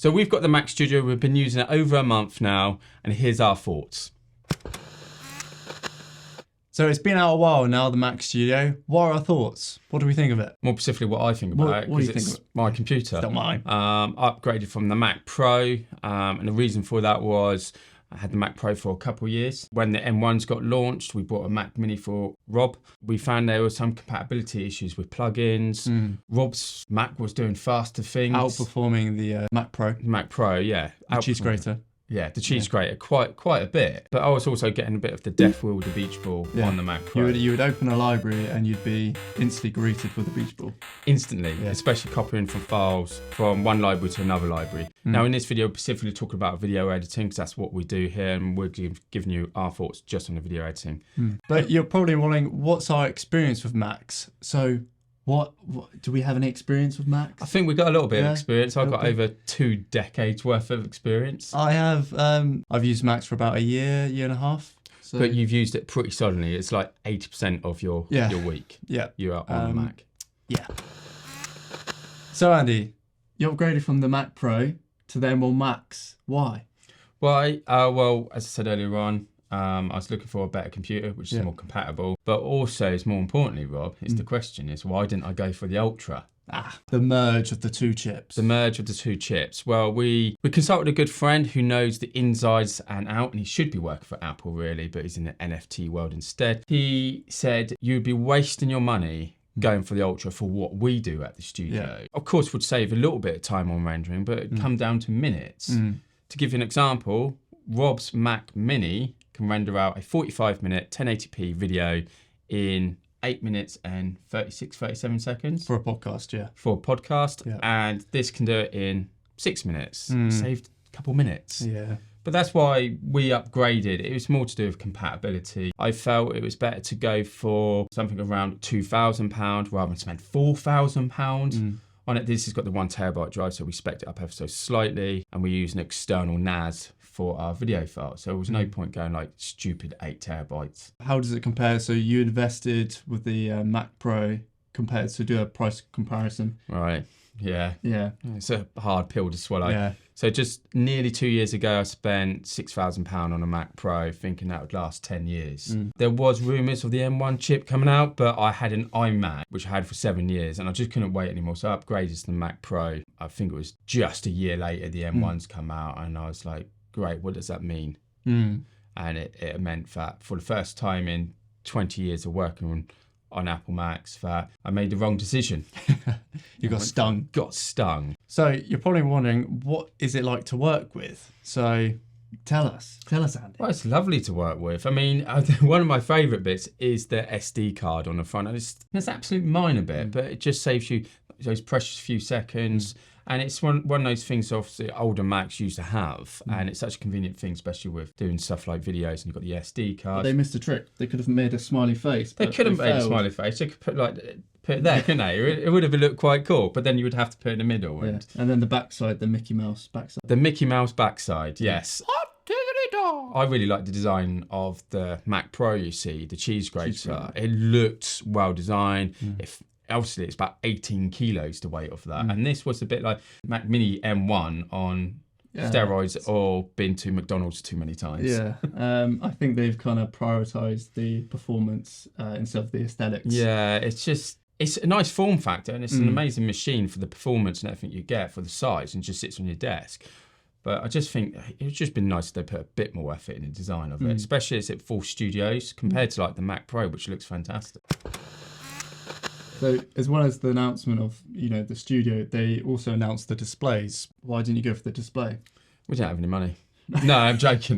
So we've got the Mac Studio, we've been using it over a month now, and here's our thoughts. So it's been out a while now, the Mac Studio. What are our thoughts? What do we think of it? More specifically what I think about it, What do you because think it's my computer. It's not mine. Upgraded from the Mac Pro, and the reason for that was I had the Mac Pro for a couple of years. When the M1s got launched, we bought a Mac Mini for Rob. We found there were some compatibility issues with plugins. Rob's Mac was doing faster things. Outperforming the Mac Pro. Mac Pro, yeah. The cheese grater. Yeah, the cheese grater, quite a bit. But I was also getting a bit of the Death Wheel, the Beach Ball on the Mac Pro. You would open a library and you'd be instantly greeted with a Beach Ball. Instantly, especially copying from files from one library to another library. Now in this video, we're specifically talking about video editing, because that's what we do here, and we're giving you our thoughts just on the video editing. But you're probably wondering, what's our experience with Macs? So what do we have any experience with Macs? I think we've got a little bit of experience. I've got over 2 decades worth of experience. I have. I've used Macs for about a year and a half. So. But you've used it pretty solidly. It's like 80% of your week. Yeah. You're on the Mac. Yeah. So Andy, you upgraded from the Mac Pro to the M1 Max. Why? Why? Well, as I said earlier on, I was looking for a better computer, which is more compatible. But also, it's more importantly, Rob, the question is, why didn't I go for the Ultra? The merge of the 2 chips. The merge of the 2 chips. Well, we consulted a good friend who knows the insides and out, and he should be working for Apple really, but he's in the NFT world instead. He said, you'd be wasting your money going for the Ultra for what we do at the studio. Yeah. Of course, would save a little bit of time on rendering, but it'd come down to minutes. To give you an example, Rob's Mac Mini can render out a 45-minute 1080p video in 8 minutes and 37 seconds. For a podcast, yeah. For a podcast. Yeah. And this can do it in 6 minutes. Saved a couple minutes. Yeah. But that's why we upgraded. It was more to do with compatibility. I felt it was better to go for something around £2,000 rather than spend £4,000 on it. This has got the 1 terabyte drive, so we spec'd it up ever so slightly, and we use an external NAS for our video file. So there was no point going like stupid 8 terabytes. How does it compare? So you invested with the Mac Pro compared to do a price comparison. Right. Yeah. Yeah. It's a hard pill to swallow. Yeah. So just nearly 2 years ago, I spent £6,000 on a Mac Pro thinking that would last 10 years. There was rumours of the M1 chip coming out, but I had an iMac, which I had for 7 years, and I just couldn't wait anymore. So I upgraded to the Mac Pro. I think it was just a year later, the M1's come out, and I was like, great, what does that mean? And it meant that for the first time in 20 years of working on Apple Macs, that I made the wrong decision. You got stung. Got stung. So you're probably wondering, what is it like to work with? So tell us, Andy. Well, it's lovely to work with. I mean, one of my favourite bits is the SD card on the front. And it's absolutely minor bit, but it just saves you those precious few seconds. And it's one of those things obviously older Macs used to have. And it's such a convenient thing, especially with doing stuff like videos, and you've got the SD card. But they missed a trick. They could have made a smiley face. They could have made a smiley face. They could put it there, couldn't they? It would have looked quite cool, but then you would have to put it in the middle. And then the backside, the Mickey Mouse backside. The Mickey Mouse backside, yes. I really like the design of the Mac Pro, you see, the cheese grater. It looked well designed. Obviously, it's about 18 kilos to weight off that. And this was a bit like Mac Mini M1 on steroids or been to McDonald's too many times. Yeah, I think they've kind of prioritised the performance instead of the aesthetics. Yeah, it's a nice form factor, and it's an amazing machine for the performance and everything you get for the size, and just sits on your desk. But I just think it's just been nice if they put a bit more effort in the design of it, especially as it full studios compared to like the Mac Pro, which looks fantastic. So as well as the announcement of, the studio, they also announced the displays. Why didn't you go for the display? We don't have any money. No, I'm joking.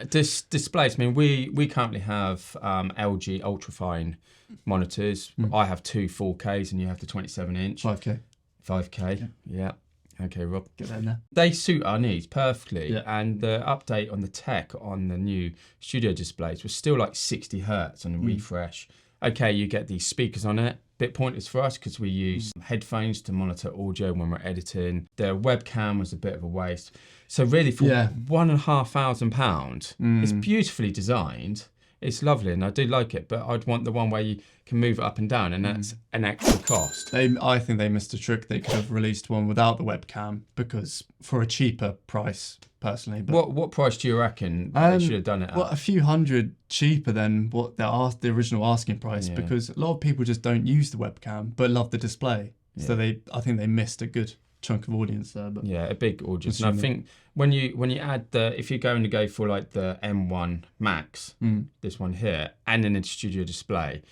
Displays, I mean, we currently have LG ultrafine monitors. I have 2 4Ks and you have the 27-inch. 5K. 5K, yeah. Okay, Rob. Get that in there. They suit our needs perfectly. Yeah. And the update on the tech on the new studio displays was still like 60 hertz on the refresh. Okay, you get these speakers on it. Bit pointless for us because we use headphones to monitor audio when we're editing. The webcam was a bit of a waste. So really, for £1,500, it's beautifully designed. It's lovely and I do like it, but I'd want the one where you can move it up and down, and that's an extra cost. I think they missed a trick. They could have released one without the webcam, because for a cheaper price, personally. But What price do you reckon they should have done it at? well, a few hundred cheaper than what the original asking price, because a lot of people just don't use the webcam but love the display. So I think they missed a good chunk of audience there. But Yeah, a big audience. And I think when you add if you're going to go for like the M1 Max, this one here, and then a studio display,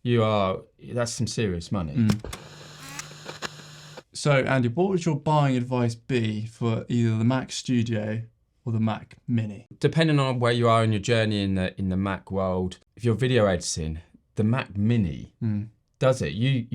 that's some serious money. So, Andy, what would your buying advice be for either the Mac Studio or the Mac Mini? Depending on where you are in your journey in the Mac world, if you're video editing, the Mac Mini does it. You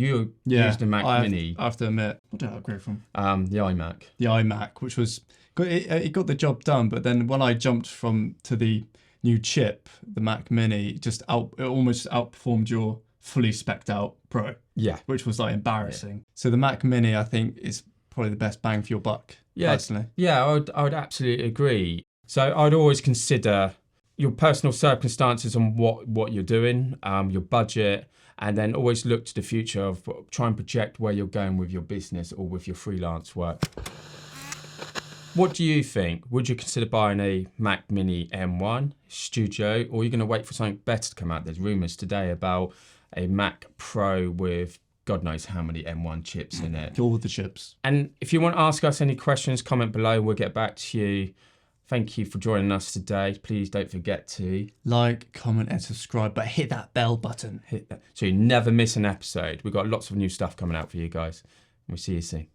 use the Mac Mini. I have to admit, what did I upgrade from? The iMac. The iMac, which was it got the job done, but then when I jumped to the new chip, the Mac Mini, it almost outperformed your fully spec'd out Pro. Yeah. Which was like embarrassing. Yeah. So the Mac Mini, I think, is probably the best bang for your buck. Personally. Yeah, I would absolutely agree. So I'd always consider your personal circumstances and what you're doing, your budget, and then always look to the future of try and project where you're going with your business or with your freelance work. What do you think? Would you consider buying a Mac Mini M1 Studio, or are you going to wait for something better to come out? There's rumours today about a Mac Pro with God knows how many M1 chips in it. All the chips. And if you want to ask us any questions, comment below. We'll get back to you. Thank you for joining us today. Please don't forget to like, comment, and subscribe, but hit that bell button. Hit that so you never miss an episode. We've got lots of new stuff coming out for you guys. We'll see you soon.